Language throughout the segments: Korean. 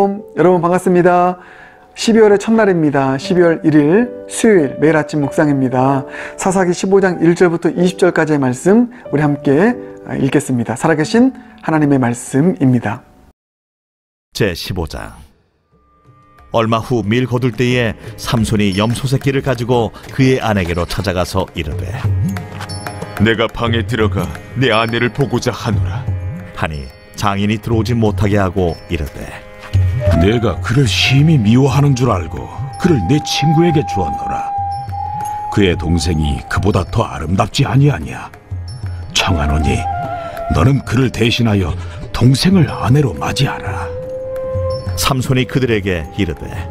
샬롬. 여러분 반갑습니다. 12월의 첫날입니다. 12월 1일 수요일 매일 아침 묵상입니다. 사사기 15장 1절부터 20절까지의 말씀 우리 함께 읽겠습니다. 살아계신 하나님의 말씀입니다. 제15장. 얼마 후 밀 거둘 때에 삼손이 염소 새끼를 가지고 그의 아내에게로 찾아가서 이르되, 내가 방에 들어가 내 아내를 보고자 하노라 하니 장인이 들어오지 못하게 하고 이르되, 내가 그를 심히 미워하는 줄 알고 그를 내 친구에게 주었노라. 그의 동생이 그보다 더 아름답지 아니하냐. 청하노니 너는 그를 대신하여 동생을 아내로 맞이하라. 삼손이 그들에게 이르되,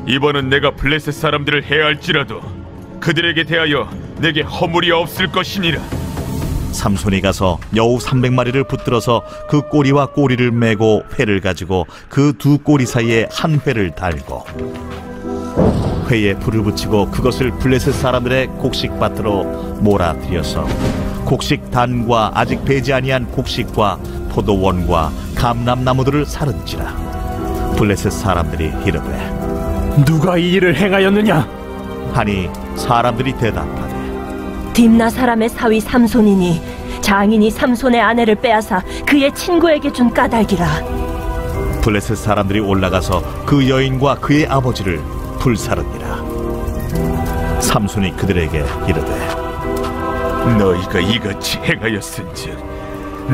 이번은 내가 블레셋 사람들을 해할지라도 그들에게 대하여 내게 허물이 없을 것이니라. 삼손이 가서 여우 300마리를 붙들어서 그 꼬리와 꼬리를 메고 회를 가지고 그 두 꼬리 사이에 한 회를 달고 회에 불을 붙이고 그것을 블레셋 사람들의 곡식밭으로 몰아들여서 곡식 단과 아직 배지 아니한 곡식과 포도원과 감람나무들을 사른지라. 블레셋 사람들이 이르되, 누가 이 일을 행하였느냐? 하니 사람들이 대답하되, 딥나 사람의 사위 삼손이니 장인이 삼손의 아내를 빼앗아 그의 친구에게 준 까닭이라. 블레셋 사람들이 올라가서 그 여인과 그의 아버지를 불사르니라. 삼손이 그들에게 이르되, 너희가 이같이 행하였은즉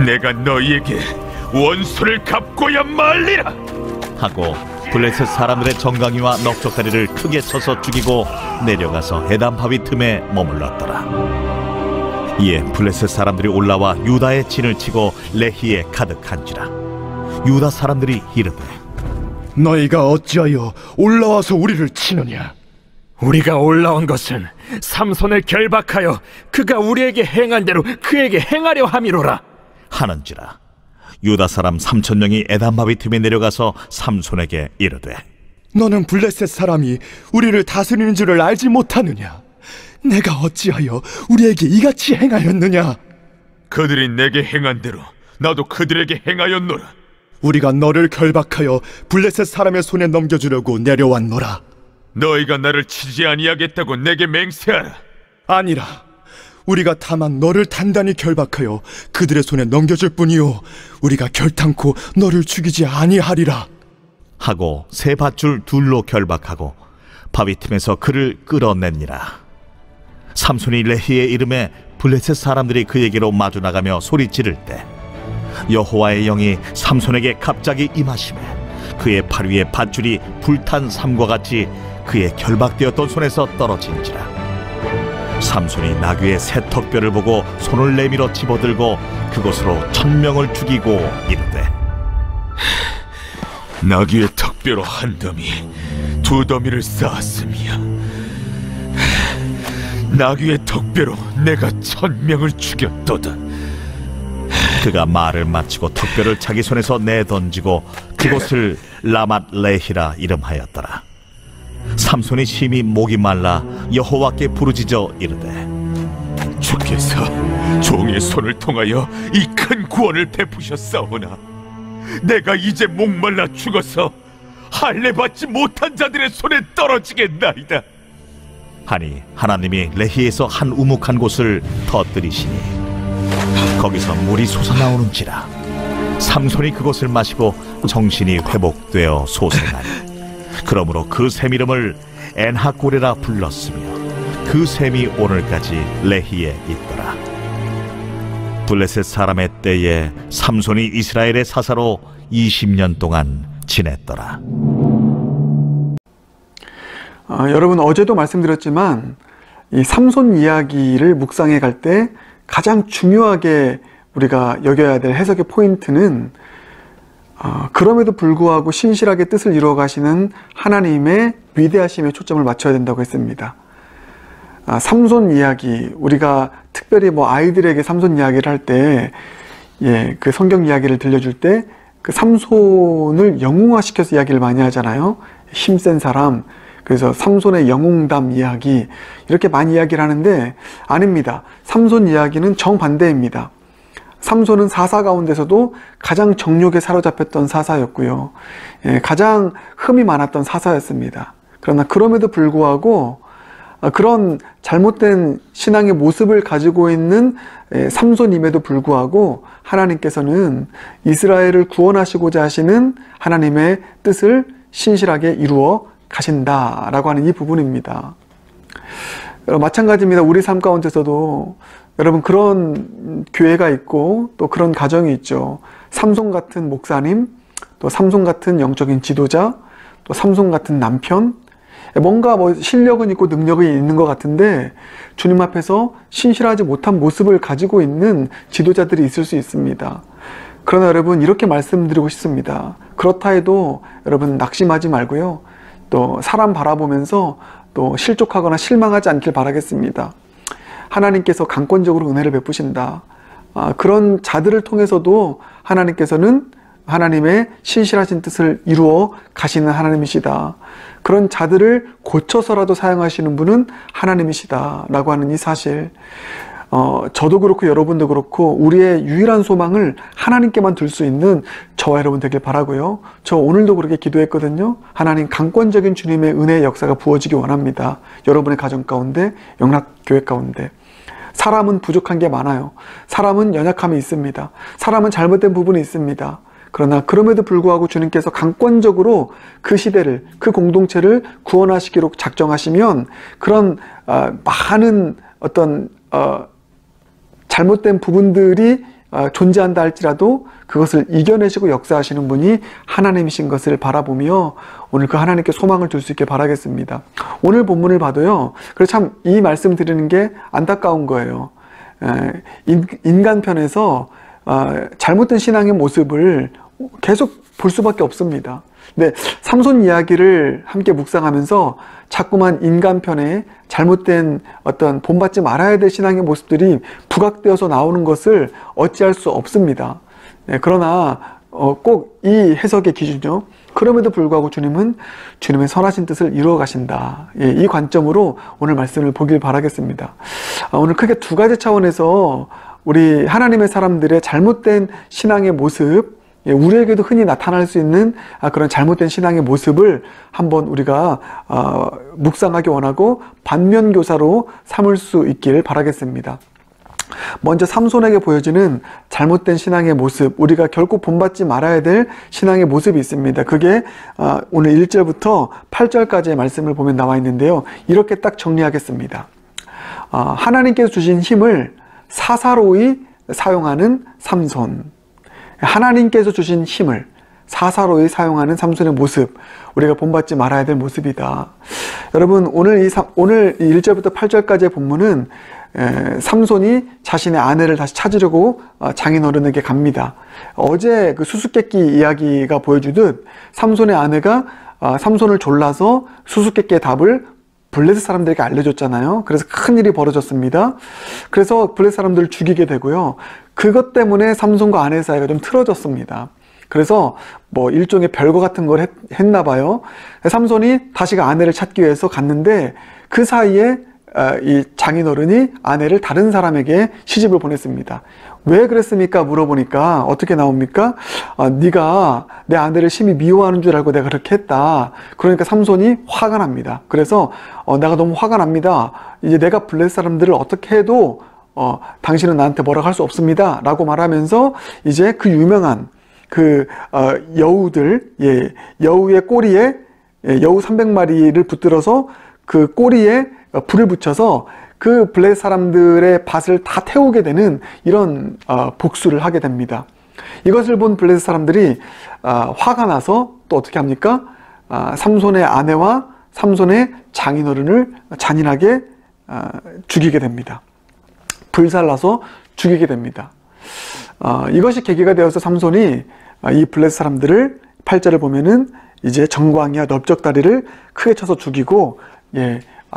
내가 너희에게 원수를 갚고야 말리라 하고 블레셋 사람들의 정강이와 넉적다리를 크게 쳐서 죽이고 내려가서 에담 바위 틈에 머물렀더라. 이에 블레셋 사람들이 올라와 유다의 진을 치고 레히에 가득한지라. 유다 사람들이 이르되, 너희가 어찌하여 올라와서 우리를 치느냐? 우리가 올라온 것은 삼손을 결박하여 그가 우리에게 행한 대로 그에게 행하려 함이로라 하는지라. 유다 사람 3,000명이 에담 바위 틈에 내려가서 삼손에게 이르되, 너는 블레셋 사람이 우리를 다스리는 줄을 알지 못하느냐? 내가 어찌하여 우리에게 이같이 행하였느냐? 그들이 내게 행한 대로 나도 그들에게 행하였노라. 우리가 너를 결박하여 블레셋 사람의 손에 넘겨주려고 내려왔노라. 너희가 나를 치지 아니하겠다고 내게 맹세하라. 아니라 우리가 다만 너를 단단히 결박하여 그들의 손에 넘겨줄 뿐이요 우리가 결탄코 너를 죽이지 아니하리라 하고 세 밧줄 둘로 결박하고 바위 틈에서 그를 끌어내니라. 삼손이 레히에 이름에 블레셋 사람들이 그에게로 마주 나가며 소리 지를 때 여호와의 영이 삼손에게 갑자기 임하시매 그의 팔 위에 밧줄이 불탄 삼과 같이 그의 결박되었던 손에서 떨어진지라. 삼손이 나귀의 새 턱뼈를 보고 손을 내밀어 집어들고 그것으로 1,000명을 죽이고 이르되, 나귀의 턱뼈로 한 더미, 두 더미를 쌓았으며 나귀의 턱뼈로 내가 1,000명을 죽였도다. 그가 말을 마치고 턱뼈를 자기 손에서 내던지고 그곳을 라맛 레히라 이름하였더라. 삼손이 심히 목이 말라 여호와께 부르짖어 이르되, 주께서 종의 손을 통하여 이 큰 구원을 베푸셨사오나 내가 이제 목말라 죽어서 할례 받지 못한 자들의 손에 떨어지겠나이다 하니 하나님이 레히에서 한 우묵한 곳을 터뜨리시니 거기서 물이 솟아나오는지라. 삼손이 그것을 마시고 정신이 회복되어 소생하니 그러므로 그 샘 이름을 엔하고레라 불렀으며 그 샘이 오늘까지 레히에 있더라. 블레셋 사람의 때에 삼손이 이스라엘의 사사로 20년 동안 지냈더라. 여러분 어제도 말씀드렸지만 이 삼손 이야기를 묵상해 갈 때 가장 중요하게 우리가 여겨야 될 해석의 포인트는 그럼에도 불구하고 신실하게 뜻을 이루어 가시는 하나님의 위대하심에 초점을 맞춰야 된다고 했습니다. 삼손 이야기, 우리가 특별히 아이들에게 삼손 이야기를 할 때, 그 성경 이야기를 들려줄 때, 그 삼손을 영웅화시켜서 이야기를 많이 하잖아요. 힘센 사람, 그래서 삼손의 영웅담 이야기, 이렇게 많이 이야기를 하는데, 아닙니다. 삼손 이야기는 정반대입니다. 삼손은 사사 가운데서도 가장 정욕에 사로잡혔던 사사였고요. 가장 흠이 많았던 사사였습니다. 그러나 그럼에도 불구하고 그런 잘못된 신앙의 모습을 가지고 있는 삼손임에도 불구하고 하나님께서는 이스라엘을 구원하시고자 하시는 하나님의 뜻을 신실하게 이루어 가신다라고 하는 이 부분입니다. 마찬가지입니다. 우리 삶 가운데서도 여러분 그런 교회가 있고 또 그런 가정이 있죠. 삼손 같은 목사님, 또 삼손 같은 영적인 지도자, 또 삼손 같은 남편, 뭔가 실력은 있고 능력이 있는 것 같은데 주님 앞에서 신실하지 못한 모습을 가지고 있는 지도자들이 있을 수 있습니다. 그러나 여러분 이렇게 말씀드리고 싶습니다. 그렇다 해도 여러분 낙심하지 말고요. 또 사람 바라보면서 또 실족하거나 실망하지 않길 바라겠습니다. 하나님께서 강권적으로 은혜를 베푸신다. 그런 자들을 통해서도 하나님께서는 하나님의 신실하신 뜻을 이루어 가시는 하나님이시다. 그런 자들을 고쳐서라도 사용하시는 분은 하나님이시다 라고 하는 이 사실, 저도 그렇고 여러분도 그렇고 우리의 유일한 소망을 하나님께만 둘 수 있는 저와 여러분 되길 바라고요. 저 오늘도 그렇게 기도했거든요. 하나님 강권적인 주님의 은혜의 역사가 부어지기 원합니다. 여러분의 가정 가운데, 영락교회 가운데. 사람은 부족한 게 많아요. 사람은 연약함이 있습니다. 사람은 잘못된 부분이 있습니다. 그러나 그럼에도 불구하고 주님께서 강권적으로 그 시대를, 그 공동체를 구원하시기로 작정하시면 그런 많은 어떤 잘못된 부분들이 존재한다 할지라도 그것을 이겨내시고 역사하시는 분이 하나님이신 것을 바라보며 오늘 그 하나님께 소망을 둘 수 있게 바라겠습니다. 오늘 본문을 봐도요. 그래서 참 이 말씀 드리는 게 안타까운 거예요. 인간편에서 잘못된 신앙의 모습을 계속 볼 수밖에 없습니다. 근데 삼손 이야기를 함께 묵상하면서 자꾸만 인간편에 잘못된 어떤 본받지 말아야 될 신앙의 모습들이 부각되어서 나오는 것을 어찌할 수 없습니다. 그러나 꼭 이 해석의 기준이요. 그럼에도 불구하고 주님은 주님의 선하신 뜻을 이루어 가신다. 이 관점으로 오늘 말씀을 보길 바라겠습니다. 오늘 크게 두 가지 차원에서 우리 하나님의 사람들의 잘못된 신앙의 모습, 우리에게도 흔히 나타날 수 있는 그런 잘못된 신앙의 모습을 한번 우리가 묵상하기 원하고 반면교사로 삼을 수 있길 바라겠습니다. 먼저 삼손에게 보여지는 잘못된 신앙의 모습, 우리가 결코 본받지 말아야 될 신앙의 모습이 있습니다. 그게 오늘 1절부터 8절까지의 말씀을 보면 나와 있는데요. 이렇게 딱 정리하겠습니다. 하나님께서 주신 힘을 사사로이 사용하는 삼손, 하나님께서 주신 힘을 사사로이 사용하는 삼손의 모습, 우리가 본받지 말아야 될 모습이다. 여러분 오늘 1절부터 8절까지의 본문은 삼손이 자신의 아내를 다시 찾으려고 장인어른에게 갑니다. 어제 그 수수께끼 이야기가 보여주듯 삼손의 아내가 삼손을 졸라서 수수께끼의 답을 블레셋 사람들에게 알려줬잖아요. 그래서 큰일이 벌어졌습니다. 그래서 블레셋 사람들을 죽이게 되고요. 그것 때문에 삼손과 아내 사이가 좀 틀어졌습니다. 그래서 뭐 일종의 별거 같은 걸 했나 봐요. 삼손이 다시 아내를 찾기 위해서 갔는데 그 사이에 이 장인어른이 아내를 다른 사람에게 시집을 보냈습니다. 왜 그랬습니까? 물어보니까 어떻게 나옵니까? 네가 내 아내를 심히 미워하는 줄 알고 내가 그렇게 했다. 그러니까 삼손이 화가 납니다. 그래서 내가 너무 화가 납니다. 이제 내가 블레셋 사람들을 어떻게 해도 당신은 나한테 뭐라고 할 수 없습니다. 라고 말하면서 이제 그 유명한 그 여우들, 여우의 꼬리에 여우 300마리를 붙들어서 그 꼬리에 불을 붙여서 그 블레셋 사람들의 밭을 다 태우게 되는 이런 복수를 하게 됩니다. 이것을 본 블레셋 사람들이 화가 나서 또 어떻게 합니까? 삼손의 아내와 삼손의 장인어른을 잔인하게 죽이게 됩니다. 불살라서 죽이게 됩니다. 이것이 계기가 되어서 삼손이 이 블레셋 사람들을 8절을 보면은 이제 정광이와 넓적다리를 크게 쳐서 죽이고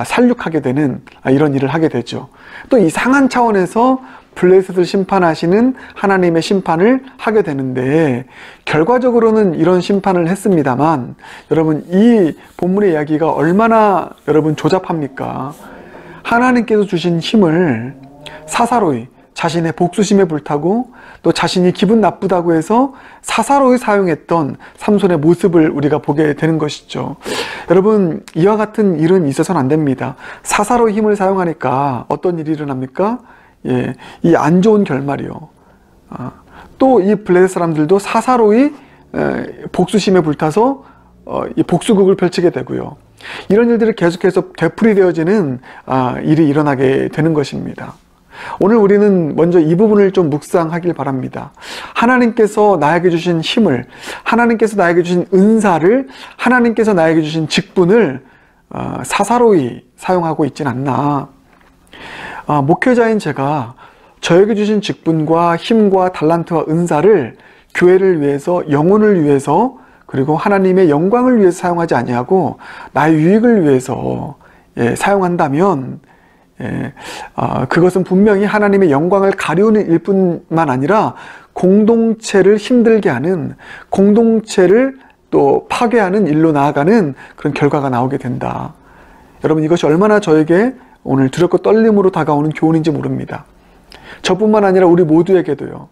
살육하게 되는 이런 일을 하게 되죠. 또 이상한 차원에서 블레셋을 심판하시는 하나님의 심판을 하게 되는데 결과적으로는 이런 심판을 했습니다만 여러분 이 본문의 이야기가 얼마나 여러분 조잡합니까? 하나님께서 주신 힘을 사사로이 자신의 복수심에 불타고 또 자신이 기분 나쁘다고 해서 사사로이 사용했던 삼손의 모습을 우리가 보게 되는 것이죠. 여러분, 이와 같은 일은 있어서는 안 됩니다. 사사로이 힘을 사용하니까 어떤 일이 일어납니까? 예, 이 안 좋은 결말이요. 또 이 블레셋 사람들도 사사로이 복수심에 불타서 이 복수극을 펼치게 되고요. 이런 일들이 계속해서 되풀이되어지는 일이 일어나게 되는 것입니다. 오늘 우리는 먼저 이 부분을 좀 묵상하길 바랍니다. 하나님께서 나에게 주신 힘을, 하나님께서 나에게 주신 은사를, 하나님께서 나에게 주신 직분을 사사로이 사용하고 있진 않나. 목회자인 제가 저에게 주신 직분과 힘과 달란트와 은사를 교회를 위해서, 영혼을 위해서, 그리고 하나님의 영광을 위해서 사용하지 아니하고 나의 유익을 위해서 사용한다면 그것은 분명히 하나님의 영광을 가리우는 일뿐만 아니라 공동체를 힘들게 하는, 공동체를 또 파괴하는 일로 나아가는 그런 결과가 나오게 된다. 여러분, 이것이 얼마나 저에게 오늘 두렵고 떨림으로 다가오는 교훈인지 모릅니다. 저뿐만 아니라 우리 모두에게도요.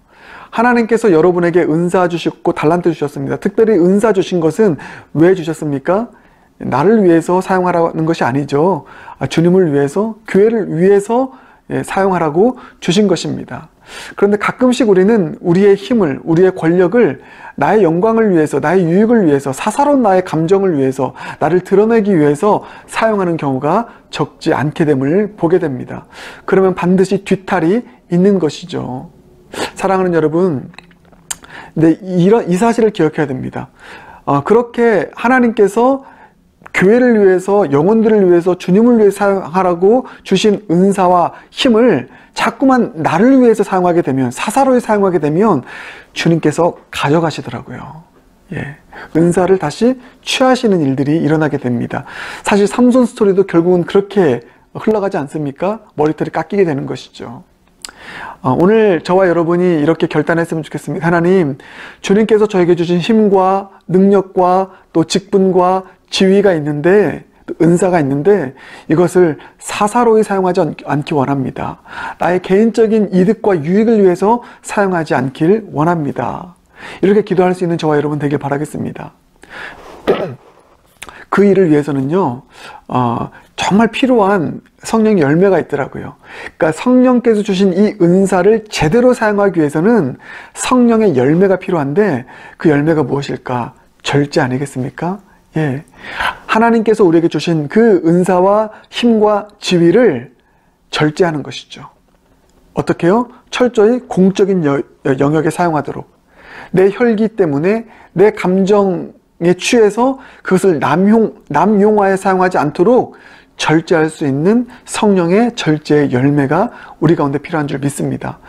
하나님께서 여러분에게 은사 주셨고 달란트 주셨습니다. 특별히 은사 주신 것은 왜 주셨습니까? 나를 위해서 사용하라는 것이 아니죠. 주님을 위해서, 교회를 위해서 사용하라고 주신 것입니다. 그런데 가끔씩 우리는 우리의 힘을, 우리의 권력을 나의 영광을 위해서, 나의 유익을 위해서, 사사로운 나의 감정을 위해서, 나를 드러내기 위해서 사용하는 경우가 적지 않게 됨을 보게 됩니다. 그러면 반드시 뒤탈이 있는 것이죠. 사랑하는 여러분, 근데 이 사실을 기억해야 됩니다. 그렇게 하나님께서 교회를 위해서, 영혼들을 위해서, 주님을 위해서 사용하라고 주신 은사와 힘을 자꾸만 나를 위해서 사용하게 되면, 사사로이 사용하게 되면 주님께서 가져가시더라고요. 예, 은사를 다시 취하시는 일들이 일어나게 됩니다. 사실 삼손 스토리도 결국은 그렇게 흘러가지 않습니까? 머리털이 깎이게 되는 것이죠. 오늘 저와 여러분이 이렇게 결단했으면 좋겠습니다. 하나님, 주님께서 저에게 주신 힘과 능력과 또 직분과 지위가 있는데, 은사가 있는데 이것을 사사로이 사용하지 않기 원합니다. 나의 개인적인 이득과 유익을 위해서 사용하지 않길 원합니다. 이렇게 기도할 수 있는 저와 여러분 되길 바라겠습니다. 그 일을 위해서는요, 정말 필요한 성령의 열매가 있더라고요. 그러니까 성령께서 주신 이 은사를 제대로 사용하기 위해서는 성령의 열매가 필요한데, 그 열매가 무엇일까? 절제 아니겠습니까? 예. 하나님께서 우리에게 주신 그 은사와 힘과 지위를 절제하는 것이죠. 어떻게요? 철저히 공적인 영역에 사용하도록. 내 혈기 때문에 내 감정에 취해서 그것을 남용화에 사용하지 않도록 절제할 수 있는 성령의 절제의 열매가 우리 가운데 필요한 줄 믿습니다.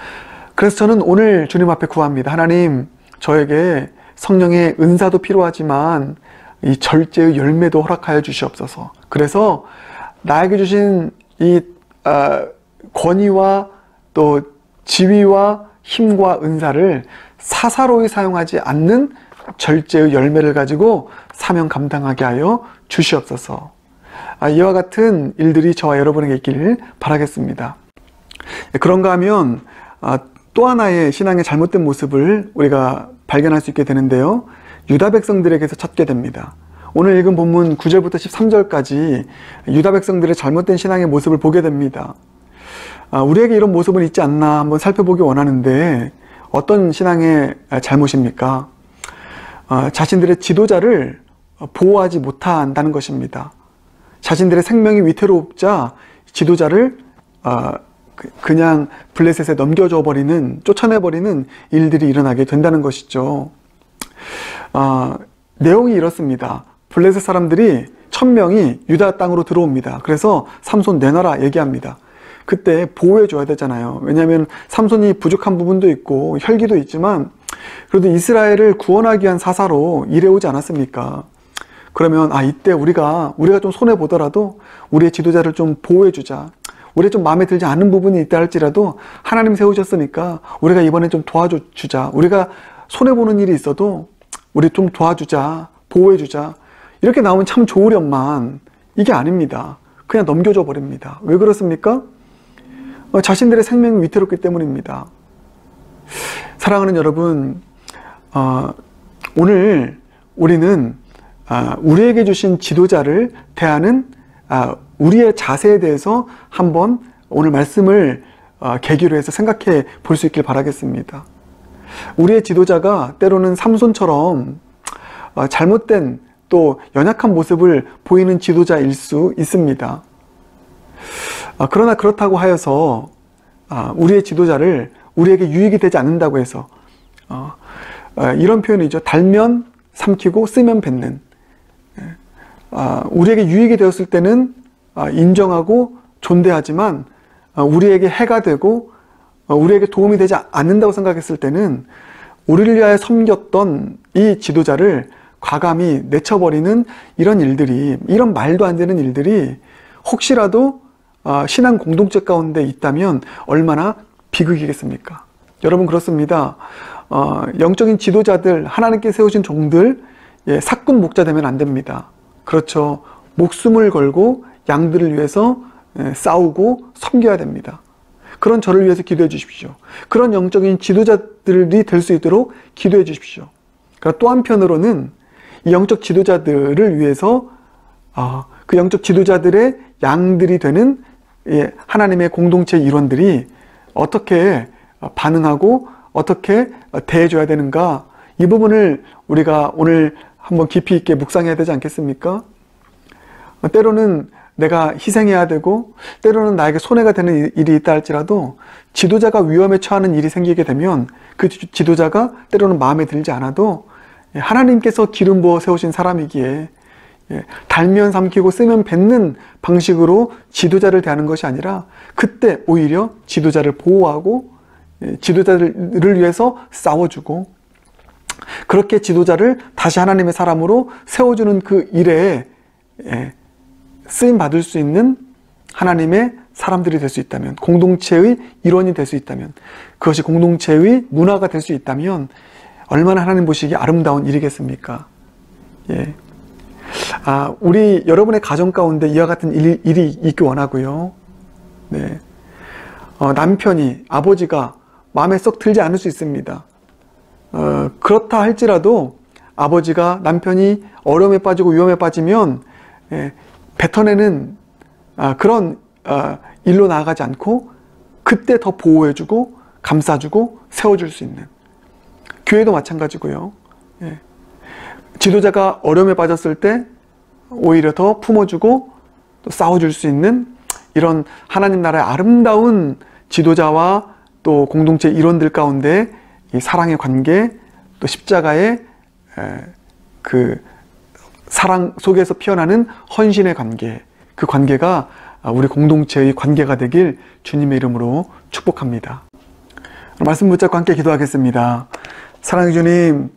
그래서 저는 오늘 주님 앞에 구합니다. 하나님, 저에게 성령의 은사도 필요하지만 이 절제의 열매도 허락하여 주시옵소서. 그래서 나에게 주신 이 권위와 또 지위와 힘과 은사를 사사로이 사용하지 않는 절제의 열매를 가지고 사명 감당하게 하여 주시옵소서. 이와 같은 일들이 저와 여러분에게 있기를 바라겠습니다. 그런가 하면 또 하나의 신앙의 잘못된 모습을 우리가 발견할 수 있게 되는데요. 유다 백성들에게서 찾게 됩니다. 오늘 읽은 본문 9절부터 13절까지 유다 백성들의 잘못된 신앙의 모습을 보게 됩니다. 우리에게 이런 모습은 있지 않나 한번 살펴보기 원하는데, 어떤 신앙의 잘못입니까? 자신들의 지도자를 보호하지 못한다는 것입니다. 자신들의 생명이 위태롭자 지도자를 그냥 블레셋에 넘겨줘 버리는, 쫓아내버리는 일들이 일어나게 된다는 것이죠. 내용이 이렇습니다. 블레셋 사람들이 1000명이 유다 땅으로 들어옵니다. 그래서 삼손 내놔라 얘기합니다. 그때 보호해줘야 되잖아요. 왜냐하면 삼손이 부족한 부분도 있고 혈기도 있지만 그래도 이스라엘을 구원하기 위한 사사로 일해오지 않았습니까? 그러면 이때 우리가 좀 손해보더라도 우리의 지도자를 좀 보호해주자. 우리 좀 마음에 들지 않은 부분이 있다 할지라도 하나님 세우셨으니까 우리가 이번에 좀 도와주자. 우리가 손해보는 일이 있어도 우리 좀 도와주자. 보호해주자. 이렇게 나오면 참 좋으련만 이게 아닙니다. 그냥 넘겨줘 버립니다. 왜 그렇습니까? 자신들의 생명이 위태롭기 때문입니다. 사랑하는 여러분, 오늘 우리는 우리에게 주신 지도자를 대하는 우리의 자세에 대해서 한번 오늘 말씀을 계기로 해서 생각해 볼 수 있길 바라겠습니다. 우리의 지도자가 때로는 삼손처럼 잘못된 또 연약한 모습을 보이는 지도자일 수 있습니다. 그러나 그렇다고 하여서 우리의 지도자를 우리에게 유익이 되지 않는다고 해서 이런 표현이죠. 달면 삼키고 쓰면 뱉는. 우리에게 유익이 되었을 때는 인정하고 존대하지만 우리에게 해가 되고 우리에게 도움이 되지 않는다고 생각했을 때는 우리를 위하여 섬겼던 이 지도자를 과감히 내쳐버리는 이런 일들이, 이런 말도 안 되는 일들이 혹시라도 신앙 공동체 가운데 있다면 얼마나 비극이겠습니까? 여러분, 그렇습니다. 영적인 지도자들, 하나님께 세우신 종들, 사꾼 목자 되면 안 됩니다. 그렇죠. 목숨을 걸고 양들을 위해서 싸우고 섬겨야 됩니다. 그런 저를 위해서 기도해 주십시오. 그런 영적인 지도자들이 될 수 있도록 기도해 주십시오. 그러나 또 한편으로는 이 영적 지도자들을 위해서 그 영적 지도자들의 양들이 되는 하나님의 공동체 일원들이 어떻게 반응하고 어떻게 대해줘야 되는가, 이 부분을 우리가 오늘 한번 깊이 있게 묵상해야 되지 않겠습니까? 때로는 내가 희생해야 되고 때로는 나에게 손해가 되는 일이 있다 할지라도 지도자가 위험에 처하는 일이 생기게 되면 그 지도자가 때로는 마음에 들지 않아도 하나님께서 기름 부어 세우신 사람이기에 달면 삼키고 쓰면 뱉는 방식으로 지도자를 대하는 것이 아니라 그때 오히려 지도자를 보호하고 지도자들을 위해서 싸워주고 그렇게 지도자를 다시 하나님의 사람으로 세워주는 그 일에 쓰임받을 수 있는 하나님의 사람들이 될 수 있다면, 공동체의 일원이 될 수 있다면, 그것이 공동체의 문화가 될 수 있다면 얼마나 하나님 보시기에 아름다운 일이겠습니까? 우리 여러분의 가정 가운데 이와 같은 일이 있기 원하고요. 남편이, 아버지가 마음에 썩 들지 않을 수 있습니다. 그렇다 할지라도 아버지가 남편이 어려움에 빠지고 위험에 빠지면 뱉어내는 그런 일로 나아가지 않고 그때 더 보호해주고 감싸주고 세워줄 수 있는, 교회도 마찬가지고요. 지도자가 어려움에 빠졌을 때 오히려 더 품어주고 또 싸워줄 수 있는 이런 하나님 나라의 아름다운 지도자와 또 공동체 일원들 가운데 이 사랑의 관계, 또 십자가의 그 사랑 속에서 피어나는 헌신의 관계, 그 관계가 우리 공동체의 관계가 되길 주님의 이름으로 축복합니다. 말씀 붙잡고 함께 기도하겠습니다. 사랑의 주님,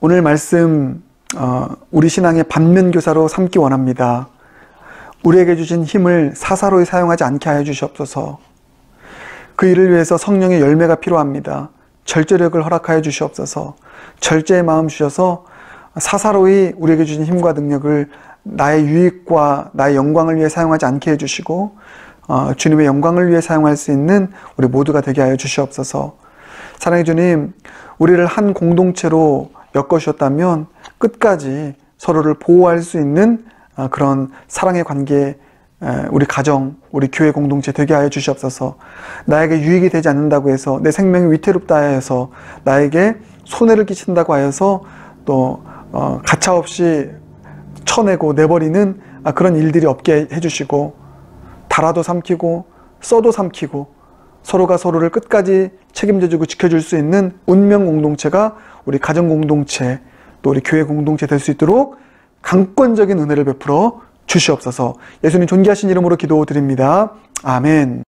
오늘 말씀 우리 신앙의 반면교사로 삼기 원합니다. 우리에게 주신 힘을 사사로이 사용하지 않게 하여 주시옵소서. 그 일을 위해서 성령의 열매가 필요합니다. 절제력을 허락하여 주시옵소서. 절제의 마음 주셔서 사사로이 우리에게 주신 힘과 능력을 나의 유익과 나의 영광을 위해 사용하지 않게 해주시고 주님의 영광을 위해 사용할 수 있는 우리 모두가 되게 하여 주시옵소서. 사랑의 주님, 우리를 한 공동체로 엮어주셨다면 끝까지 서로를 보호할 수 있는 그런 사랑의 관계, 우리 가정, 우리 교회 공동체 되게 하여 주시옵소서. 나에게 유익이 되지 않는다고 해서, 내 생명이 위태롭다 해서, 나에게 손해를 끼친다고 하여서 또 가차없이 쳐내고 내버리는 그런 일들이 없게 해주시고, 달아도 삼키고 써도 삼키고 서로가 서로를 끝까지 책임져주고 지켜줄 수 있는 운명 공동체가 우리 가정 공동체, 또 우리 교회 공동체 될 수 있도록 강권적인 은혜를 베풀어 주시옵소서. 예수님 존귀하신 이름으로 기도드립니다. 아멘.